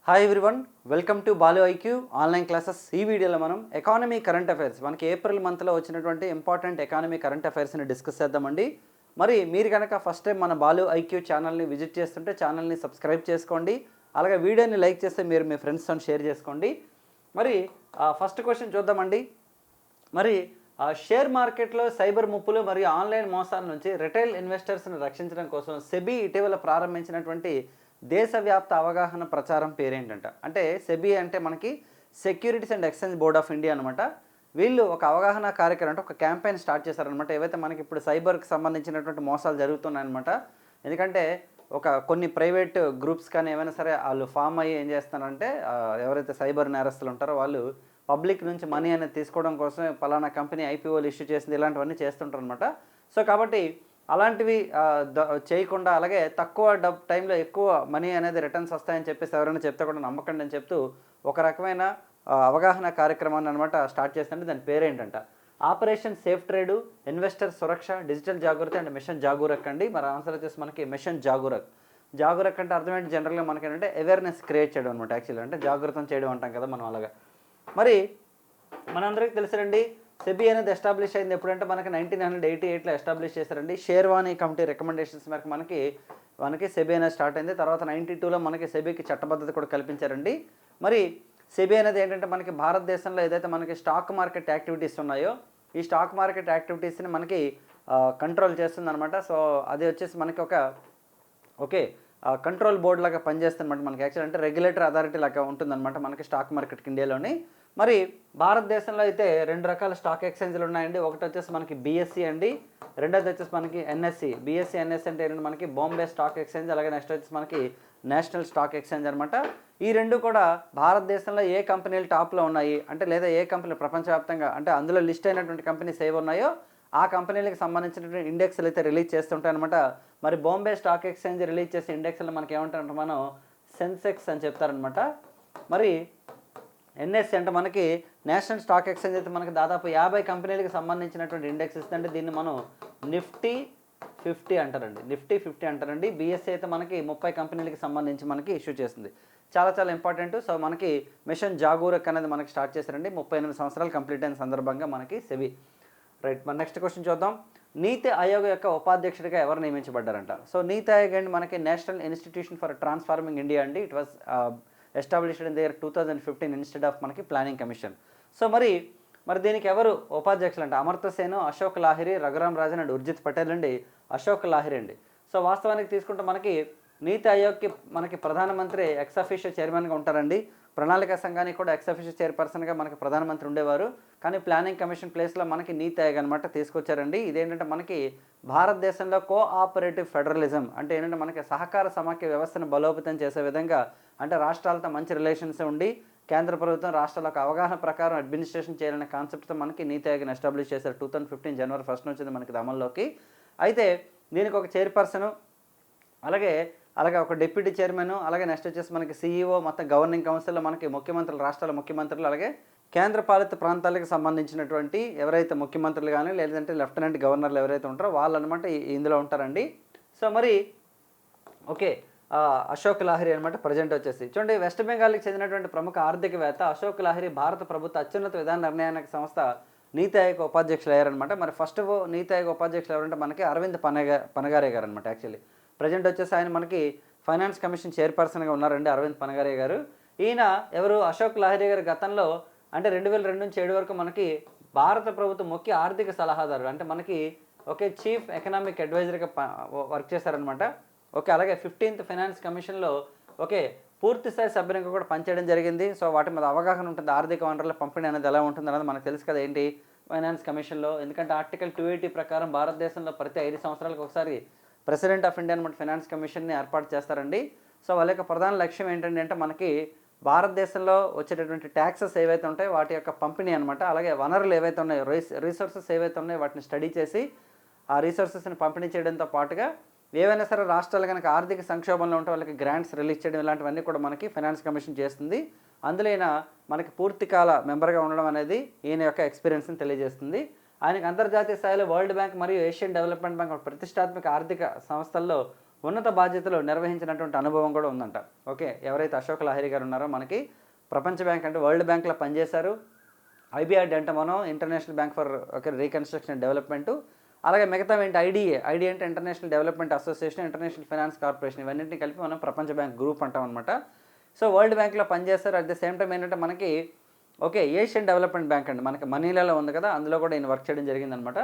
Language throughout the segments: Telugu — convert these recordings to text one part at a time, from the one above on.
Hi everyone, welcome to Balu IQ online classes. ఈ వీడియోలో మనం ఎకానమీ కరెంట్ అఫైర్స్, మనకి ఏప్రిల్ మంత్లో వచ్చినటువంటి ఇంపార్టెంట్ ఎకానమీ కరెంట్ అఫైర్స్ని డిస్కస్ చేద్దామండి. మరి మీరు కనుక ఫస్ట్ టైం మన బాలు ఐక్యూ ఛానల్ని విజిట్ చేస్తుంటే ఛానల్ని సబ్స్క్రైబ్ చేసుకోండి. అలాగే వీడియోని లైక్ చేస్తే మీరు మీ ఫ్రెండ్స్తో షేర్ చేసుకోండి. మరి ఫస్ట్ క్వశ్చన్ చూద్దామండి. మరి షేర్ మార్కెట్లో సైబర్ ముప్పులు మరియు ఆన్లైన్ మోసాల నుంచి రిటైల్ ఇన్వెస్టర్స్ని రక్షించడం కోసం సెబీ ఇటీవల ప్రారంభించినటువంటి దేశవ్యాప్త అవగాహన ప్రచారం పేరేంటంట. అంటే సెబీ అంటే మనకి securities and exchange board of India అనమాట. వీళ్ళు ఒక అవగాహన కార్యక్రమం అంటే ఒక క్యాంపెయిన్ స్టార్ట్ చేశారనమాట. ఏవైతే మనకి ఇప్పుడు సైబర్కి సంబంధించినటువంటి మోసాలు జరుగుతున్నాయన్నమాట. ఎందుకంటే కొన్ని ప్రైవేట్ గ్రూప్స్ కానీ ఏమైనా సరే వాళ్ళు ఫామ్ అయ్యి ఏం చేస్తున్నారంటే ఎవరైతే సైబర్ నేరస్తులు ఉంటారో వాళ్ళు పబ్లిక్ నుంచి మనీ అనేది తీసుకోవడం కోసం పలానా కంపెనీ ఐపీఓలు ఇష్యూ చేసింది, ఇలాంటివన్నీ చేస్తుంటారు అనమాట. సో కాబట్టి అలాంటివి చేయకుండా, అలాగే తక్కువ టైంలో ఎక్కువ మనీ అనేది రిటర్న్స్ వస్తాయని చెప్పేసి ఎవరైనా చెప్తే కూడా నమ్మకండి అని చెప్తూ ఒక రకమైన అవగాహన కార్యక్రమాన్ని అనమాట స్టార్ట్ చేస్తుంటే దాని పేరేంటంట operation safe trade, investor Suraksha, digital Jagriti and mission Jagrook అండి. మరి ఆన్సర్ వచ్చేసి మనకి మిషన్ జాగూరక్. జాగూరక్ అంటే అర్థమేంటి, జనరల్గా మనకి ఏంటంటే అవేర్నెస్ క్రియేట్ చేయడం అనమాట. యాక్చువల్లీ అంటే జాగృతం చేయడం అంటాం కదా మనం అలాగా. మరి మనందరికీ తెలుసండి, సెబీ అనేది ఎస్టాబ్లిష్ అయింది ఎప్పుడంటే మనకి 1988లో ఎస్టాబ్లిష్ చేశారండి. షేర్వానీ కమిటీ రికమెండేషన్స్ మేరకు మనకి సెబీ అనేది స్టార్ట్ అయింది. తర్వాత 92లో మనకి సెబీకి చట్టబద్ధత కూడా కల్పించారండి. మరి సెబీ అనేది ఏంటంటే మనకి భారతదేశంలో ఏదైతే మనకి స్టాక్ మార్కెట్ యాక్టివిటీస్ ఉన్నాయో ఈ స్టాక్ మార్కెట్ యాక్టివిటీస్ని మనకి కంట్రోల్ చేస్తుంది అనమాట. సో అది వచ్చేసి మనకి ఓకే కంట్రోల్ బోర్డ్ లాగా పనిచేస్తుందన్నమాట. మనకి యాక్చువల్ అంటే రెగ్యులేటరీ అథారిటీ లాగా ఉంటుందన్నమాట మనకి స్టాక్ మార్కెట్కి ఇండియాలోని. మరి భారతదేశంలో అయితే 2 రకాల స్టాక్ ఎక్స్చేంజ్లు ఉన్నాయండి. ఒకటి వచ్చేసి మనకి బీఎస్సీ అండి, రెండోది వచ్చేసి మనకి ఎన్ఎస్సి. బీఎస్సీ ఎన్ఎస్సి అంటే ఏంటంటే మనకి బాంబే స్టాక్ ఎక్స్చేంజ్, అలాగే నెక్స్ట్ వచ్చేసి మనకి నేషనల్ స్టాక్ ఎక్స్చేంజ్ అనమాట. ఈ రెండు కూడా భారతదేశంలో ఏ కంపెనీలు టాప్లో ఉన్నాయి అంటే లేదా ఏ కంపెనీలు ప్రపంచవ్యాప్తంగా అంటే అందులో లిస్ట్ అయినటువంటి కంపెనీస్ ఏవి ఉన్నాయో ఆ కంపెనీలకు సంబంధించినటువంటి ఇండెక్స్లు అయితే రిలీజ్ చేస్తుంటాయన్నమాట. మరి బాంబే స్టాక్ ఎక్స్చేంజ్ రిలీజ్ చేసే ఇండెక్స్లు మనకి ఏమంటారంటే మనం సెన్సెక్స్ అని చెప్తారనమాట. మరి ఎన్ఎస్సి అంటే మనకి నేషనల్ స్టాక్ ఎక్స్చేంజ్ అయితే మనకి దాదాపు 50 కంపెనీలకు సంబంధించినటువంటి ఇండెక్స్ ఇస్తుందంటే దీన్ని మనం నిఫ్టీ 50 అంటారండి. నిఫ్టీ 50 అంటారండి. బీఎస్సీ అయితే మనకి 30 కంపెనీలకు సంబంధించి మనకి ఇష్యూ చేస్తుంది. చాలా చాలా ఇంపార్టెంట్. సో మనకి మిషన్ జాగూరక్ అనేది మనకి స్టార్ట్ చేశారండి. 38 సంవత్సరాలు కంప్లీట్ అయిన సందర్భంగా మనకి సెబీ. రైట్, మన నెక్స్ట్ క్వశ్చన్ చూద్దాం. నీతి ఆయోగ్ యొక్క ఉపాధ్యక్షుడిగా ఎవరు నియమించబడ్డారంట. సో నీతి ఆయోగ్ అండి మనకి national institution for transforming India అండి. It was established in the year 2015 instead of మనకి ప్లానింగ్ కమిషన్. సో మరి దీనికి ఎవరు ఉపాధ్యక్షులు అంటే అమర్త్య సేన్, అశోక్ లాహిరి, రఘురామ్ రాజన్ అండ్ ఉర్జిత్ పటేల్ అండి. అశోక్ లాహిరి అండి. సో వాస్తవానికి తీసుకుంటే మనకి నీతి ఆయోగ్కి మనకి ప్రధానమంత్రి ఎక్స్ అఫీషియో చైర్మన్గా ఉంటారండి. ప్రణాళిక సంఘానికి కూడా ఎక్స్ అఫీషియో చైర్పర్సన్గా మనకి ప్రధానమంత్రి ఉండేవారు. కానీ ప్లానింగ్ కమిషన్ ప్లేస్లో మనకి నీతి ఆయోగ్ అనమాట తీసుకొచ్చారండి. ఇదేంటంటే మనకి భారతదేశంలో కోఆపరేటివ్ ఫెడరలిజం అంటే ఏంటంటే మనకి సహకార సమాఖ్య వ్యవస్థను బలోపేతం చేసే విధంగా అంటే రాష్ట్రాలతో మంచి రిలేషన్స్ ఉండి కేంద్ర ప్రభుత్వం రాష్ట్రాలకు అవగాహన ప్రకారం అడ్మినిస్ట్రేషన్ చేయాలనే కాన్సెప్ట్తో మనకి నీతి ఆయోగ్ని ఎస్టాబ్లిష్ చేశారు. 2015 జనవరి 1 వచ్చింది మనకి అమల్లోకి. అయితే దీనికి ఒక చైర్పర్సను అలాగే ఒక డిప్యూటీ చైర్మన్, అలాగే నెక్స్ట్ వచ్చేసి మనకి సీఈఓ, మొత్తం గవర్నింగ్ కౌన్సిల్లో మనకి ముఖ్యమంత్రులు, రాష్ట్రాల ముఖ్యమంత్రులు, అలాగే కేంద్ర పాలిత ప్రాంతాలకు సంబంధించినటువంటి ఎవరైతే ముఖ్యమంత్రులు కానీ లేదంటే లెఫ్టినెంట్ గవర్నర్లు ఎవరైతే ఉంటారో వాళ్ళు అనమాట ఇందులో ఉంటారండి. సో మరి ఓకే అశోక్ లాహిరి అనమాట ప్రజెంట్ వచ్చేసి. చూడండి, వెస్ట్ బెంగాల్కి చెందినటువంటి ప్రముఖ ఆర్థికవేత్త అశోక్ లాహిరి భారత ప్రభుత్వ అత్యున్నత విధాన నిర్ణయానికి సంస్థ నీతి ఆయోగ్ ఉపాధ్యక్షులు అయ్యారనమాట. మరి ఫస్ట్ నీతి ఆయోగ్ ఉపాధ్యక్షులు ఎవరంటే మనకి అరవింద్ పనగారే గారు అనమాట. యాక్చువల్లీ ప్రజెంట్ వచ్చేసి ఆయన మనకి ఫైనాన్స్ కమిషన్ చైర్పర్సన్గా ఉన్నారండి అరవింద్ పనగారే గారు. ఈయన ఎవరు అశోక్ లాహిరి గారు గతంలో అంటే 2002 నుంచి 2007 వరకు మనకి భారత ప్రభుత్వ ముఖ్య ఆర్థిక సలహాదారు అంటే మనకి చీఫ్ ఎకనామిక్ అడ్వైజర్గా వర్క్ చేశారనమాట. అలాగే 15th ఫైనాన్స్ కమిషన్లో పూర్తి స్థాయి సభ్యునిగా కూడా పనిచేయడం జరిగింది. సో వాటి మీద అవగాహన ఉంటుంది. ఆర్థిక వనరుల పంపిణీ అనేది ఎలా ఉంటుంది అనేది మనకు తెలుసు కదా ఏంటి ఫైనాన్స్ కమిషన్లో. ఎందుకంటే ఆర్టికల్ 280 ప్రకారం భారతదేశంలో ప్రతి 5 సంవత్సరాలకు ఒకసారి ప్రెసిడెంట్ ఆఫ్ ఇండియా అనమాట ఫైనాన్స్ కమిషన్ని ఏర్పాటు చేస్తారండి. సో వాళ్ళ యొక్క ప్రధాన లక్ష్యం ఏంటంటే అంటే మనకి భారతదేశంలో వచ్చేటటువంటి ట్యాక్సెస్ ఏవైతే ఉంటాయో వాటి యొక్క పంపిణీ అనమాట. అలాగే వనరులు ఏవైతే ఉన్నాయో రీసోర్సెస్ ఏవైతే ఉన్నాయో వాటిని స్టడీ చేసి ఆ రీసోర్సెస్ని పంపిణీ చేయడంతో పాటుగా ఏవైనా సరే రాష్ట్రాలు కనుక ఆర్థిక సంక్షోభంలో ఉంటే వాళ్ళకి గ్రాంట్స్ రిలీజ్ చేయడం ఇలాంటివన్నీ కూడా మనకి ఫైనాన్స్ కమిషన్ చేస్తుంది. అందులో మనకి పూర్తికాల మెంబర్గా ఉండడం అనేది ఈయన యొక్క ఎక్స్పీరియన్స్ని తెలియజేస్తుంది. ఆయనకు అంతర్జాతీయ స్థాయిలో వరల్డ్ బ్యాంక్ మరియు ఏషియన్ డెవలప్మెంట్ బ్యాంక్ ప్రతిష్టాత్మక ఆర్థిక సంస్థల్లో ఉన్నత బాధ్యతలు నిర్వహించినటువంటి అనుభవం కూడా ఉందంట. ఓకే, ఎవరైతే అశోక్ లాహిరి గారు ఉన్నారో మనకి ప్రపంచ బ్యాంక్ అంటే వరల్డ్ బ్యాంక్లో పనిచేశారు. ఐబీఆర్డి అంటే మనం international bank for reconstruction and development, అలాగే మిగతా ఏంటి ఐడిఏ అంటే international development association, international finance corporation, ఇవన్నింటిని కలిపి మనం ప్రపంచ బ్యాంక్ గ్రూప్ అంటాం అనమాట. సో వరల్డ్ బ్యాంక్లో పనిచేస్తారు. అట్ ద సేమ్ టైం ఏంటంటే మనకి ఏషియన్ డెవలప్మెంట్ బ్యాంక్ అండి, మనకి మనీలలో ఉంది కదా, అందులో కూడా ఈయన వర్క్ చేయడం జరిగిందనమాట.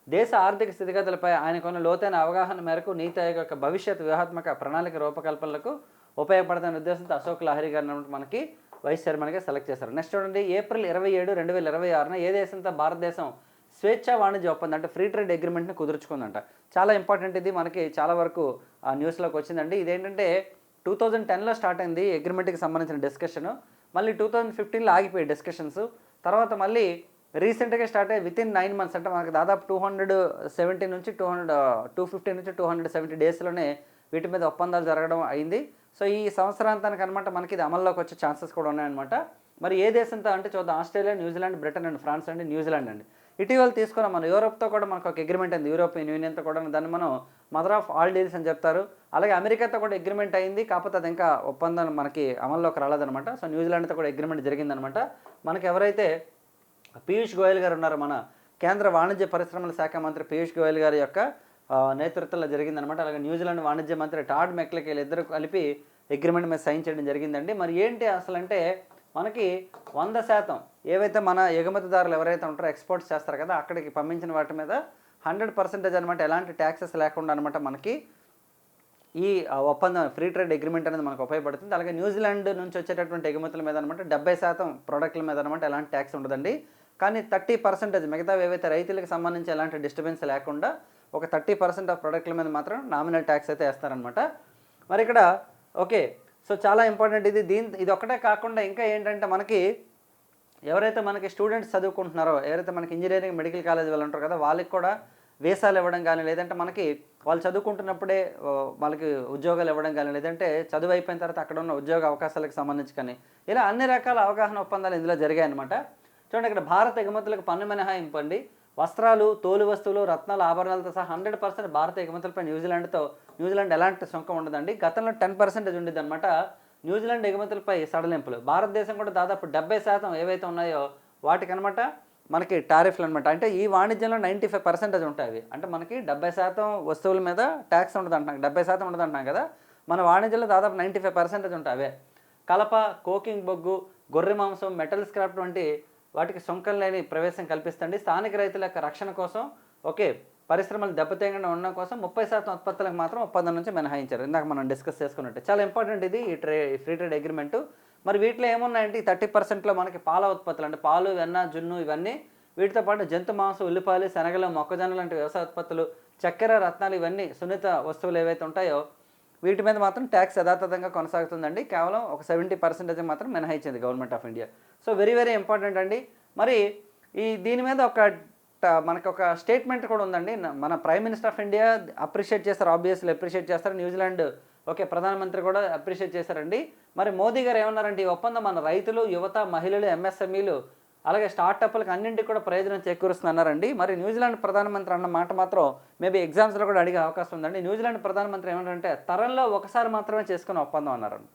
దేశ ఆర్థిక స్థితిగతులపై ఆయనకున్న లోతైన అవగాహన మేరకు నీతి ఆయోగ్ యొక్క భవిష్యత్ వ్యూహాత్మక ప్రణాళిక రూపకల్పనలకు ఉపయోగపడుతున్న ఉద్దేశంతో అశోక్ లాహిరి గారిని మనకి వైస్ చైర్మన్గా సెలెక్ట్ చేశారు. నెక్స్ట్ చూడండి, ఏప్రిల్ 27, 2026 ఏ దేశంతో భారతదేశం స్వేచ్ఛా వాణిజ్య ఒప్పందం అంటే ఫ్రీ ట్రేడ్ అగ్రిమెంట్ని కుదుర్చుకుందంట. చాలా ఇంపార్టెంట్, ఇది మనకి చాలా వరకు ఆ న్యూస్లోకి వచ్చిందండి. ఇదేంటంటే 2010లో స్టార్ట్ అయింది అగ్రిమెంట్కి సంబంధించిన డిస్కషన్, మళ్ళీ 2015లో ఆగిపోయాయి డిస్కషన్స్. తర్వాత మళ్ళీ రీసెంట్గా స్టార్ట్ అయ్యి విత్ ఇన్ 9 months అంటే మనకు దాదాపు 270 నుంచి 250 నుంచి 270 డేస్లోనే వీటి మీద ఒప్పందాలు జరగడం అయింది. సో ఈ సంవత్సరాంతానికి అనమాట మనకి ఇది అమల్లోకి వచ్చే ఛాన్సెస్ కూడా ఉన్నాయన్నమాట. మరి ఏ దేశంతో అంటే చూద్దాం, Australia, New Zealand, Britain and France అండి, న్యూజిలాండ్ అండి. ఇటీవల తీసుకున్న మన యూరోప్తో కూడా మనకు ఒక అగ్రిమెంట్ అయింది, యూరోపియన్ యూనియన్తో కూడా, దాన్ని మనం మదర్ ఆఫ్ ఆల్ డీల్స్ అని చెప్తారు. అలాగే అమెరికాతో కూడా అగ్రిమెంట్ అయింది, కాకపోతే అది ఇంకా ఒప్పందం మనకి అమల్లోకి రాలేదనమాట. సో న్యూజిలాండ్తో కూడా అగ్రిమెంట్ జరిగిందనమాట. మనకి ఎవరైతే పీయూష్ గోయల్ గారు ఉన్నారో, మన కేంద్ర వాణిజ్య పరిశ్రమల శాఖ మంత్రి పీయూష్ గోయల్ గారి యొక్క నేతృత్వంలో జరిగిందనమాట. అలాగే న్యూజిలాండ్ వాణిజ్య మంత్రి టాడ్ మెక్లెక్ ఇద్దరు కలిపి అగ్రిమెంట్ మీద సైన్ చేయడం జరిగిందండి. మరి ఏంటి అసలు అంటే మనకి 100% ఏవైతే మన ఎగుమతిదారులు ఎవరైతే ఉంటారో ఎక్స్పోర్ట్స్ చేస్తారు కదా, అక్కడికి పంపించిన వాటి మీద 100% అనమాట ఎలాంటి ట్యాక్సెస్ లేకుండా అనమాట మనకి ఈ ఒప్పందం ఫ్రీ ట్రేడ్ అగ్రిమెంట్ అనేది మనకు ఉపయోగపడుతుంది. అలాగే న్యూజిలాండ్ నుంచి వచ్చేటటువంటి ఎగుమతుల మీద అనమాట 70% ప్రోడక్ట్ల మీద అనమాట ఎలాంటి ట్యాక్స్ ఉండదండి. కానీ 30% మిగతా ఏవైతే రైతులకు సంబంధించి ఎలాంటి డిస్టర్బెన్స్ లేకుండా ఒక 30% ఆఫ్ ప్రోడక్ట్ల మీద మాత్రం నామినల్ ట్యాక్స్ అయితే వేస్తారనమాట. మరి ఇక్కడ ఓకే, సో చాలా ఇంపార్టెంట్ ఇది. ఇది ఒక్కటే కాకుండా ఇంకా ఏంటంటే మనకి ఎవరైతే మనకి స్టూడెంట్స్ చదువుకుంటున్నారో, ఎవరైతే మనకి ఇంజనీరింగ్, మెడికల్ కాలేజ్ వాళ్ళు ఉంటారు కదా, వాళ్ళకి కూడా వీసాలు ఇవ్వడం కానీ, లేదంటే మనకి వాళ్ళు చదువుకుంటున్నప్పుడే వాళ్ళకి ఉద్యోగాలు ఇవ్వడం కానీ, లేదంటే చదువు అయిపోయిన తర్వాత అక్కడ ఉన్న ఉద్యోగ అవకాశాలకు సంబంధించి కానీ, ఇలా అన్ని రకాల అవగాహన ఒప్పందాలు ఇందులో జరిగాయి అనమాట. చూడండి, ఇక్కడ భారత ఎగుమతులకు పన్ను మినహాయింపు అండి. వస్త్రాలు, తోలు వస్తువులు, రత్నాలు, ఆభరణాలతో సహా 100% భారత ఎగుమతులపై న్యూజిలాండ్ ఎలాంటి సుంకం ఉండదండి. గతంలో 10% ఉండేది అనమాట న్యూజిలాండ్ ఎగుమతులపై సడలింపులు. భారతదేశం కూడా దాదాపు 70% ఏవైతే ఉన్నాయో వాటికనమాట మనకి టారిఫ్లు అనమాట. అంటే ఈ వాణిజ్యంలో 95% ఉంటాయి అవి. అంటే మనకి 70% వస్తువుల మీద ట్యాక్స్ ఉండదు అంటున్నాం, 70% ఉండదు అంటున్నాం కదా, మన వాణిజ్యంలో దాదాపు 95% ఉంటాయి అవే. కలప, కోకింగ్ బొగ్గు, గొర్రె మాంసం, మెటల్ స్క్రాప్ వంటి వాటికి సుంకం లేని ప్రవేశం కల్పిస్తుంది. స్థానిక రైతుల యొక్క రక్షణ కోసం పరిశ్రమలు దెబ్బతీయకుండా ఉండడం కోసం 30% ఉత్పత్తులకు మాత్రం ఒప్పందం నుంచి మినహాయించారు. ఇందాక మనం డిస్కస్ చేసుకున్నట్టు చాలా ఇంపార్టెంట్ ఇది ఈ ఫ్రీ ట్రేడ్ అగ్రిమెంటు. మరి వీటిలో ఏమున్నాయంటే ఈ 30%లో మనకి పాల ఉత్పత్తులు అంటే పాలు, వెన్న, జున్ను ఇవన్నీ, వీటితో పాటు జంతు మాంసం, ఉల్లిపాయలు, శనగలు, మొక్కజొన్న లాంటి వ్యవసాయ ఉత్పత్తులు, చక్కెర, రత్నాలు, ఇవన్నీ సున్నిత వస్తువులు ఏవైతే ఉంటాయో వీటి మీద మాత్రం ట్యాక్స్ యథాతథంగా కొనసాగుతుందండి. కేవలం ఒక 70% మాత్రం మినహాయించింది government of India. So very very important అండి. మరి దీని మీద మనకు ఒక స్టేట్మెంట్ కూడా ఉందండి. మన prime minister of India appreciate చేస్తారు, ఆబ్వియస్లీ అప్రిషియేట్ చేస్తారు. న్యూజిలాండ్ ప్రధానమంత్రి కూడా అప్రిషియేట్ చేశారండి. మరి మోదీ గారు ఏమన్నారంటే ఈ ఒప్పందం మన రైతులు, యువత, మహిళలు, ఎంఎస్ఎంఈలు అలాగే స్టార్టప్లకు అన్నింటికి కూడా ప్రయోజనం చేకూరుస్తున్నారండి. మరి న్యూజిలాండ్ ప్రధానమంత్రి అన్న మాట మాత్రం మేబీ ఎగ్జామ్స్లో కూడా అడిగే అవకాశం ఉందండి. న్యూజిలాండ్ ప్రధానమంత్రి ఏమంటారంటే తరంలో ఒకసారి మాత్రమే చేసుకునే ఒప్పందం అన్నారండి.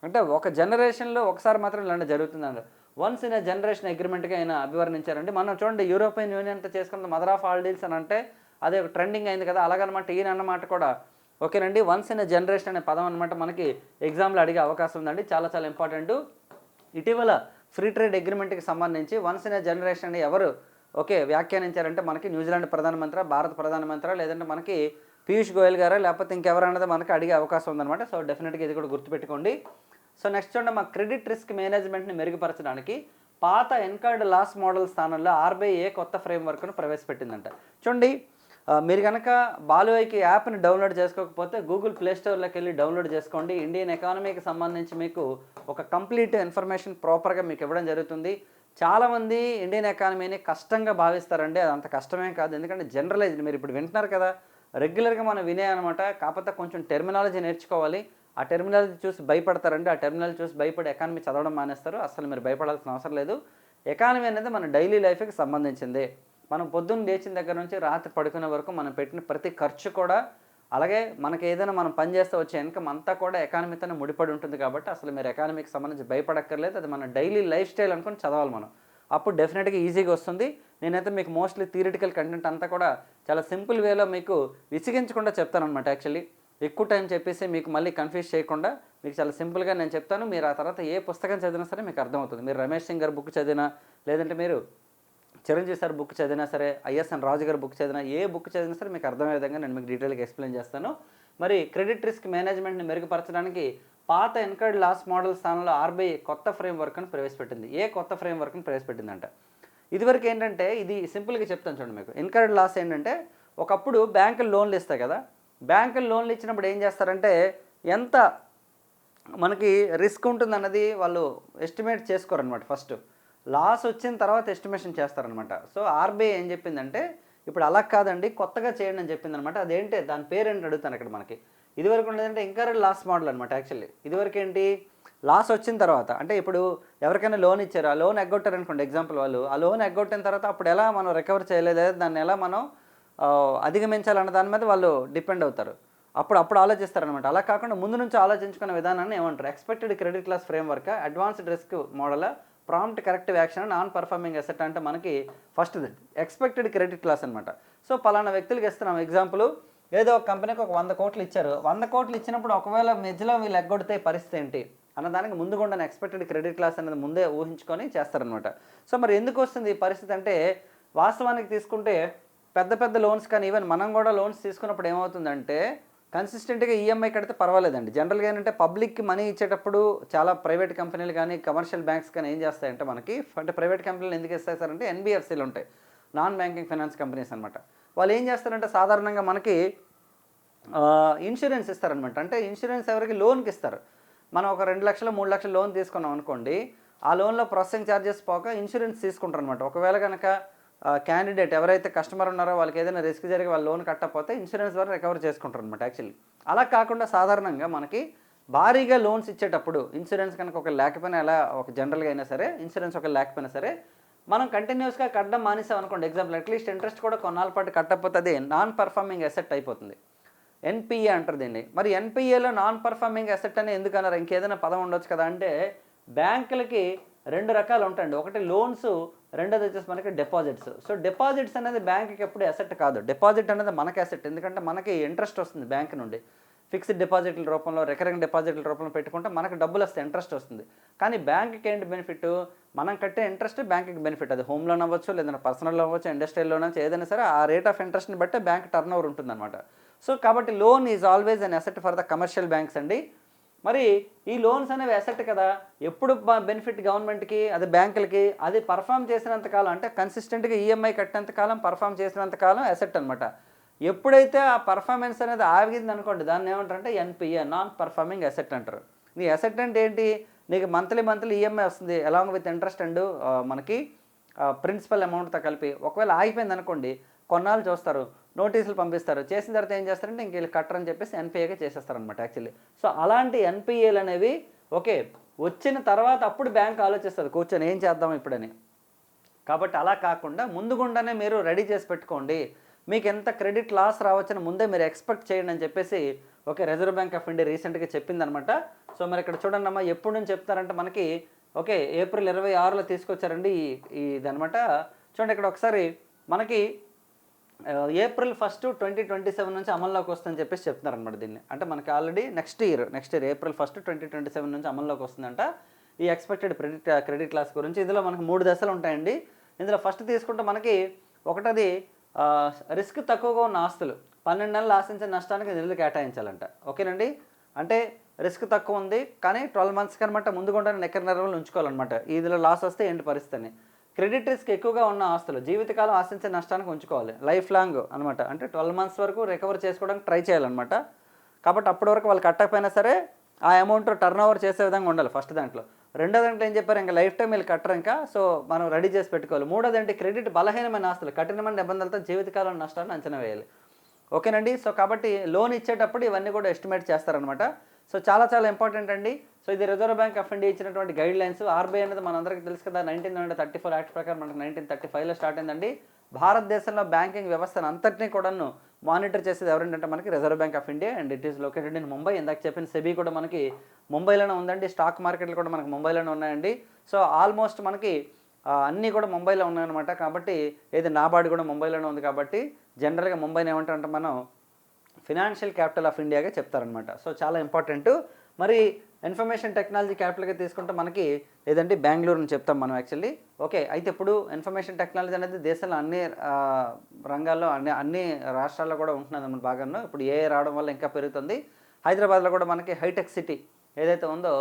అంటే ఒక జనరేషన్లో ఒకసారి మాత్రం ఇలాంటి జరుగుతుందన్నారు. వన్స్ ఇన్ ఎ జనరేషన్ అగ్రిమెంట్గా ఆయన అభివర్ణించారండి. మనం చూడండి, యూరోపియన్ యూనియన్తో చేసుకున్న మదర్ ఆఫ్ ఆల్ డీల్స్ అని అంటే అదే ఒక ట్రెండింగ్ అయింది కదా, అలాగనమాట ఈయన అన్నమాట కూడా ఓకేనండి. వన్స్ ఇన్ ఎ జనరేషన్ అనే పదం అనమాట మనకి ఎగ్జామ్లో అడిగే అవకాశం ఉందండి. చాలా చాలా ఇంపార్టెంట్. ఇటీవల ఫ్రీ ట్రేడ్ అగ్రిమెంట్కి సంబంధించి వన్స్ ఇన్ ఎ జనరేషన్ అని ఎవరు వ్యాఖ్యానించారంటే మనకి న్యూజిలాండ్ ప్రధానమంత్రి, భారత ప్రధానమంత్రి, లేదంటే మనకి పీయూష్ గోయల్ గారా, లేకపోతే ఇంకెవరన్నది మనకి అడిగే అవకాశం ఉందన్నమాట. సో డెఫినెట్గా ఇది కూడా గుర్తుపెట్టుకోండి. సో నెక్స్ట్ చూడండి, మా క్రెడిట్ రిస్క్ మేనేజ్మెంట్ని మెరుగుపరచడానికి పాత ఎన్కార్డ్ లాస్ మోడల్ స్థానంలో ఆర్బీఐ కొత్త ఫ్రేమ్వర్క్ను ప్రవేశపెట్టిందంట. చూడండి, మీరు కనుక బాలుఐకి యాప్ని డౌన్లోడ్ చేసుకోకపోతే గూగుల్ ప్లే స్టోర్లోకి వెళ్ళి డౌన్లోడ్ చేసుకోండి. ఇండియన్ ఎకానమీకి సంబంధించి మీకు ఒక కంప్లీట్ ఇన్ఫర్మేషన్ ప్రాపర్గా మీకు ఇవ్వడం జరుగుతుంది. చాలామంది ఇండియన్ ఎకానమీని కష్టంగా భావిస్తారండి, అది అంత కష్టమే కాదు. ఎందుకంటే జనరలైజ్డ్ మీరు ఇప్పుడు వింటున్నారు కదా, రెగ్యులర్గా మనం వినే అనమాట. కాకపోతే కొంచెం టెర్మినాలజీ నేర్చుకోవాలి. ఆ టెర్మినాలజీ చూసి భయపడతారండి, ఆ టెర్మినాలజీ చూసి భయపడి ఎకానమీ చదవడం మానేస్తారు. అసలు మీరు భయపడాల్సిన అవసరం లేదు. ఎకానమీ అనేది మన డైలీ లైఫ్కి సంబంధించింది. మనం పొద్దున్న లేచిన దగ్గర నుంచి రాత్రి పడుకునే వరకు మనం పెట్టిన ప్రతి ఖర్చు కూడా అలాగే మనకి ఏదైనా మనం పని చేస్తే వచ్చే ఇన్కమ్ అంతా కూడా ఎకానమీతోనే ముడిపడి ఉంటుంది కాబట్టి అసలు మీరు ఎకానమీకి సంబంధించి భయపడక్కర్లేదు. అది మన డైలీ లైఫ్ స్టైల్ అనుకుని చదవాలి మనం. అప్పుడు డెఫినెట్గా ఈజీగా వస్తుంది. నేనైతే మీకు మోస్ట్లీ థియరిటికల్ కంటెంట్ అంతా కూడా చాలా సింపుల్ వేలో మీకు విసిగించకుండా చెప్తానమాట. యాక్చువల్లీ ఎక్కువ టైం చెప్పేసి మీకు మళ్ళీ కన్ఫ్యూజ్ చేయకుండా మీకు చాలా సింపుల్గా నేను చెప్తాను. మీరు ఆ తర్వాత ఏ పుస్తకం చదివినా సరే మీకు అర్థమవుతుంది. మీరు రమేష్ సింగ్ గారి బుక్ చదివినా, లేదంటే మీరు చిరంజీవి సార్ బుక్ చదివినా సరే, ఐఎస్ఎన్ రాజు గారి బుక్ చదివినా, ఏ బుక్ చదివినా సరే మీకు అర్థమయ్యే విధంగా నేను మీకు డీటెయిల్గా ఎక్స్ప్లెయిన్ చేస్తాను. మరి క్రెడిట్ రిస్క్ మేనేజ్మెంట్ని మెరుగుపరచడానికి పాత ఎన్కర్డ్ లాస్ మోడల్ స్థానంలో ఆర్బీఐ కొత్త ఫ్రేమ్వర్క్ను ప్రవేశపెట్టింది. కొత్త ఫ్రేమ్వర్క్ని ప్రవేశపెట్టిందంట. ఇదివరకు ఏంటంటే, ఇది సింపుల్గా చెప్తాను చూడండి మీకు. ఎన్కర్డ్ లాస్ ఏంటంటే, ఒకప్పుడు బ్యాంకులు లోన్లు ఇస్తాయి కదా, బ్యాంకులు లోన్లు ఇచ్చినప్పుడు ఏం చేస్తారంటే ఎంత మనకి రిస్క్ ఉంటుందన్నది వాళ్ళు ఎస్టిమేట్ చేసుకోరనమాట. ఫస్ట్ లాస్ వచ్చిన తర్వాత ఎస్టిమేషన్ చేస్తారనమాట. సో ఆర్బీఐ ఏం చెప్పిందంటే, ఇప్పుడు అలా కాదండి, కొత్తగా చేయండి అని చెప్పిందనమాట. అదేంటి, దాని పేరేంటి అడుగుతాను ఇక్కడ. మనకి ఇదివరకు ఉండేదంటే ఎన్కర్డ్ లాస్ మోడల్ అనమాట. యాక్చువల్లీ ఇదివరకు ఏంటి, లాస్ వచ్చిన తర్వాత అంటే ఇప్పుడు ఎవరికైనా లోన్ ఇచ్చారు, ఆ లోన్ ఎగ్గొట్టారు అనుకోండి, ఎగ్జాంపుల్ వాళ్ళు ఆ లోన్ ఎగ్గొట్టిన తర్వాత అప్పుడు ఎలా మనం రికవర్ చేయలేదు, దాన్ని ఎలా మనం అధిగమించాలన్న దాని మీద వాళ్ళు డిపెండ్ అవుతారు. అప్పుడు ఆలోచిస్తారనమాట. అలా కాకుండా ముందు నుంచి ఆలోచించుకునే విధానాన్ని ఏమంటారు, expected credit loss framework, advanced risk model, prompt corrective action, non performing asset. అంటే మనకి ఫస్ట్ ఎక్స్పెక్టెడ్ క్రెడిట్ లాస్ అనమాట. సో పలానా వ్యక్తులకు ఇస్తున్నాం ఎగ్జాంపుల్, ఏదో ఒక కంపెనీకి ఒక 100 కోట్లు ఇచ్చారు. 100 కోట్లు ఇచ్చినప్పుడు ఒకవేళ మధ్యలో వీళ్ళు ఎగ్గొడితే పరిస్థితి ఏంటి అన్నదానికి ముందుగుండా ఎక్స్పెక్టెడ్ క్రెడిట్ లాస్ అనేది ముందే ఊహించుకొని చేస్తారనమాట. సో మరి ఎందుకు వస్తుంది ఈ పరిస్థితి అంటే, వాస్తవానికి తీసుకుంటే పెద్ద పెద్ద లోన్స్ కానీ ఈవెన్ మనం కూడా లోన్స్ తీసుకున్నప్పుడు ఏమవుతుందంటే, కన్సిస్టెంట్గా ఈఎంఐ కడితే పర్వాలేదండి. జనరల్గా ఏంటంటే పబ్లిక్కి మనీ ఇచ్చేటప్పుడు చాలా ప్రైవేట్ కంపెనీలు కానీ కమర్షియల్ బ్యాంక్స్ కానీ ఏం చేస్తాయంటే, మనకి అంటే ప్రైవేట్ కంపెనీలు ఎందుకు ఇస్తారంటే ఎన్బిఎఫ్సీలు ఉంటాయి, నాన్ బ్యాంకింగ్ ఫైనాన్స్ కంపెనీస్ అనమాట. వాళ్ళు ఏం చేస్తారంటే సాధారణంగా మనకి ఇన్సూరెన్స్ ఇస్తారనమాట. అంటే ఇన్సూరెన్స్ ఎవరికి, లోన్కి ఇస్తారు. మనం ఒక 2 లక్షలు 3 లక్షలు లోన్ తీసుకున్నాం అనుకోండి, ఆ లోన్లో ప్రాసెసింగ్ ఛార్జెస్ పోక ఇన్సూరెన్స్ తీసుకుంటారు అనమాట. ఒకవేళ కనుక క్యాండిడేట్ ఎవరైతే కస్టమర్ ఉన్నారో వాళ్ళకి ఏదైనా రిస్క్ జరిగి వాళ్ళు లోన్ కట్టకపోతే ఇన్సూరెన్స్ ద్వారా రికవర్ చేసుకుంటారు అనమాట. యాక్చువల్లీ అలా కాకుండా సాధారణంగా మనకి భారీగా లోన్స్ ఇచ్చేటప్పుడు ఇన్సూరెన్స్ కనుక ఒక లేకపోయినా, ఎలా ఒక జనరల్గా అయినా సరే ఇన్సూరెన్స్ ఒక లేకపోయినా సరే మనం కంటిన్యూస్గా కట్టడం మానేసాం అనుకోండి, ఎగ్జాంపుల్ అట్లీస్ట్ ఇంట్రెస్ట్ కూడా కొన్నాళ్ళ పాటు కట్టకపోతే అది నాన్ పర్ఫార్మింగ్ అసెట్ అయిపోతుంది. ఎన్పిఏ అంటారు దీన్ని. మరి ఎన్పిఏలో నాన్ పర్ఫార్మింగ్ అసెట్ అని ఎందుకన్నారు, ఇంకేదైనా పదం ఉండొచ్చు కదా అంటే, బ్యాంకులకి 2 రకాలు ఉంటాయండి. ఒకటి లోన్స్, రెండోది వచ్చేసి మనకి డిపాజిట్స్. సో డిపాజిట్స్ అనేది బ్యాంకుకి ఎప్పుడు అసెట్ కాదు. డిపాజిట్ అనేది మనకి అసెట్, ఎందుకంటే మనకి ఇంట్రెస్ట్ వస్తుంది బ్యాంక్ నుండి. ఫిక్స్డ్ డిపాజిట్ల రూపంలో, రికరింగ్ డిపాజిట్ల రూపంలో పెట్టుకుంటే మనకు డబ్బులు వస్తే ఇంట్రెస్ట్ వస్తుంది. కానీ బ్యాంక్కి ఏంటి బెనిఫిట్, మనం కట్టే ఇంట్రెస్ట్ బ్యాంక్కి బెనిఫిట్. అది హోమ్ లోన్ అవ్వచ్చు, లేదంటే పర్సనల్ లోన్ అవ్వచ్చు, ఇండస్ట్రియల్ లోన్ అవ్వచ్చు, ఏదైనా సరే ఆ రేట్ ఆఫ్ ఇంట్రెస్ట్ని బట్టే బ్యాంక్ టర్న్ ఓవర్ ఉంటుందన్నమాట. సో కాబట్టి loan is always an asset for the commercial banks అండి. మరి ఈ లోన్స్ అనేవి అసెట్ కదా, ఎప్పుడు బెనిఫిట్ గవర్నమెంట్కి, అది బ్యాంకులకి, అది పర్ఫామ్ చేసినంత కాలం, అంటే కన్సిస్టెంట్గా ఈఎంఐ కట్టినంత కాలం, పర్ఫామ్ చేసినంత కాలం అసెట్ అనమాట. ఎప్పుడైతే ఆ పర్ఫార్మెన్స్ అనేది ఆగింది అనుకోండి, దాన్ని ఏమంటారంటే ఎన్పిఏ, నాన్ పర్ఫార్మింగ్ అసెట్ అంటారు. నీ అసెట్ అంటే ఏంటి, నీకు మంత్లీ ఈఎంఐ వస్తుంది అలాంగ్ విత్ ఇంట్రెస్ట్ అండ్ మనకి ప్రిన్సిపల్ అమౌంట్తో కలిపి. ఒకవేళ ఆగిపోయింది అనుకోండి, కొన్నాళ్ళు చూస్తారు, నోటీసులు పంపిస్తారు, చేసిన తర్వాత ఏం చేస్తారంటే ఇంక వీళ్ళు కట్టరని చెప్పేసి ఎన్పిఏగా చేసేస్తారనమాట యాక్చువల్లీ. సో అలాంటి ఎన్పిఏలు అనేవి ఓకే వచ్చిన తర్వాత అప్పుడు బ్యాంక్ ఆలోచిస్తుంది కూర్చొని ఏం చేద్దాం ఇప్పుడని. కాబట్టి అలా కాకుండా ముందుగుండానే మీరు రెడీ చేసి పెట్టుకోండి. మీకు ఎంత క్రెడిట్ లాస్ రావచ్చని ముందే మీరు ఎక్స్పెక్ట్ చేయండి అని చెప్పేసి okay reserve bank of India రీసెంట్గా చెప్పిందనమాట. సో మరి ఇక్కడ చూడండి అమ్మా, ఎప్పుడు నుంచి చెప్తారంటే మనకి ఓకే ఏప్రిల్ 26లో తీసుకొచ్చారండి ఇదనమాట. చూడండి ఇక్కడ ఒకసారి మనకి ఏప్రిల్ 1, 2027 నుంచి అమల్లోకి వస్తుందని చెప్పేసి చెప్తున్నారనమాట దీన్ని. అంటే మనకి ఆల్రెడీ నెక్స్ట్ ఇయర్ ఏప్రిల్ 1, 2027 నుంచి అమల్లోకి వస్తుందంట ఈ ఎక్స్పెక్టెడ్ క్రెడిట్ లాస్ గురించి. ఇందులో మనకి 3 దశలు ఉంటాయండి. ఇందులో ఫస్ట్ తీసుకుంటే మనకి ఒకటది రిస్క్ తక్కువగా ఉన్న ఆస్తులు 12 నెలలు ఆశించిన నష్టానికి నిధులు కేటాయించాలంట. ఓకేనండి, అంటే రిస్క్ తక్కువ ఉంది కానీ 12 మంత్స్కి అనమాట ముందుగా నెక్కర నెరవలు ఉంచుకోవాలన్నమాట. ఇందులో లాస్ వస్తే ఏంటి పరిస్థితి అని. క్రెడిట్ రిస్క్ ఎక్కువగా ఉన్న ఆస్తులు జీవితకాలం ఆశించే నష్టానికి ఉంచుకోవాలి, లైఫ్ లాంగ్ అనమాట. అంటే 12 మంత్స్ వరకు రికవర్ చేసుకోవడానికి ట్రై చేయాలన్నమాట. కాబట్టి అప్పటి వరకు వాళ్ళు కట్టకపోయినా సరే ఆ అమౌంట్ టర్న్ ఓవర్ చేసే విధంగా ఉండాలి ఫస్ట్ దాంట్లో. రెండో దాంట్లో ఏం చెప్పారు, ఇంకా లైఫ్ టైం వీళ్ళు కట్టరు ఇంకా, సో మనం రెడీ చేసి పెట్టుకోవాలి. మూడోది అంటే క్రెడిట్ బలహీనమైన ఆస్తులు కఠినమైన నిబంధనలతో జీవితకాలం నష్టాన్ని అంచనా వేయాలి. ఓకేనండి, సో కాబట్టి లోన్ ఇచ్చేటప్పుడు ఇవన్నీ కూడా ఎస్టిమేట్ చేస్తారనమాట. సో చాలా చాలా ఇంపార్టెంట్ అండి. సో ఇది రిజర్వ్ బ్యాంక్ ఆఫ్ ఇండియా ఇచ్చినటువంటి గైడ్ లైన్స్. ఆర్బీఐ అనేది మనందరికీ తెలుసు కదా, 1934 యాక్ట్ ప్రకారం మనకు 1935లో స్టార్ట్ అయిందండి. భారతదేశంలో బ్యాంకింగ్ వ్యవస్థను అంతటినీ కూడాను మానిటర్ చేసేది ఎవరంటే మనకి reserve bank of India and it is located in Mumbai. ఇందాక చెప్పిన సెబీ కూడా మనకి ముంబైలోనే ఉందండి. స్టాక్ మార్కెట్లు కూడా మనకి ముంబైలోనే ఉన్నాయండి. సో ఆల్మోస్ట్ మనకి అన్నీ కూడా ముంబైలో ఉన్నాయన్నమాట. కాబట్టి ఏది నాబార్డ్ కూడా ముంబైలోనే ఉంది. కాబట్టి జనరల్గా ముంబైని ఏమంటారంటే మనం ఫినాన్షియల్ క్యాపిటల్ ఆఫ్ ఇండియాగా చెప్తారనమాట. సో చాలా ఇంపార్టెంట్. మరి ఇన్ఫర్మేషన్ టెక్నాలజీ క్యాపిటల్గా తీసుకుంటే మనకి ఏదంటే బెంగళూరుని చెప్తాం మనం యాక్చువల్లీ. ఓకే, అయితే ఇప్పుడు ఇన్ఫర్మేషన్ టెక్నాలజీ అనేది దేశంలో అన్ని రంగాల్లో అన్ని రాష్ట్రాల్లో కూడా ఉంటున్నది అన్నమాట బాగాను. ఇప్పుడు ఏఐ రావడం వల్ల ఇంకా పెరుగుతుంది. హైదరాబాద్లో కూడా మనకి హైటెక్ సిటీ ఏదైతే ఉందో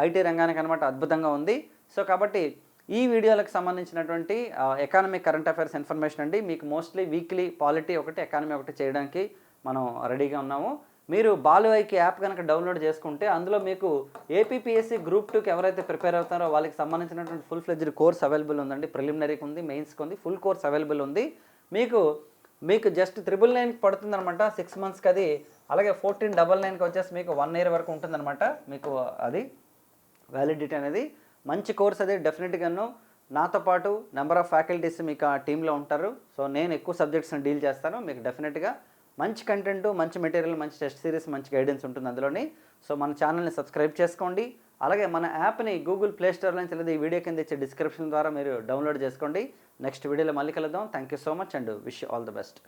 ఐటీ రంగానికి అనమాట అద్భుతంగా ఉంది. సో కాబట్టి ఈ వీడియోలకు సంబంధించినటువంటి ఎకానమిక్ కరెంట్ అఫైర్స్ ఇన్ఫర్మేషన్ అండి. మీకు మోస్ట్లీ వీక్లీ పాలిటీ ఒకటి, ఎకానమీ ఒకటి చేయడానికి మనం రెడీగా ఉన్నాము. మీరు బాలు ఐకి యాప్ కనుక డౌన్లోడ్ చేసుకుంటే అందులో మీకు ఏపీపీఎస్సీ గ్రూప్ 2కి ఎవరైతే ప్రిపేర్ అవుతారో వాళ్ళకి సంబంధించినటువంటి ఫుల్ ఫ్లెడ్జ్డ్ కోర్స్ అవైలబుల్ ఉందండి. ప్రిలిమినరీకి ఉంది, మెయిన్స్కి ఉంది, ఫుల్ కోర్స్ అవైలబుల్ ఉంది. మీకు జస్ట్ 999కి పడుతుందనమాట 6 మంత్స్కి అది. అలాగే 1499కి వచ్చేసి మీకు 1 year వరకు ఉంటుందన్నమాట మీకు అది వ్యాలిడిటీ అనేది. మంచి కోర్స్ అది డెఫినెట్గాను. నాతో పాటు నెంబర్ ఆఫ్ ఫ్యాకల్టీస్ మీకు ఆ టీంలో ఉంటారు. సో నేను ఎక్కువ సబ్జెక్ట్స్ని డీల్ చేస్తాను. మీకు డెఫినెట్గా మంచి కంటెంట్, మంచి మెటీరియల్, మంచి టెస్ట్ సిరీస్, మంచి గైడెన్స్ ఉంటుంది అందులోని. సో మన ఛానల్ని సబ్స్క్రైబ్ చేసుకోండి. అలాగే మన యాప్ని గూగుల్ ప్లే స్టోర్ నుంచి లేదా ఈ వీడియో కింద ఇచ్చే డిస్క్రిప్షన్ ద్వారా మీరు డౌన్లోడ్ చేసుకోండి. నెక్స్ట్ వీడియోలో మళ్ళీ కలుద్దాం. Thank you so much and wish all the best.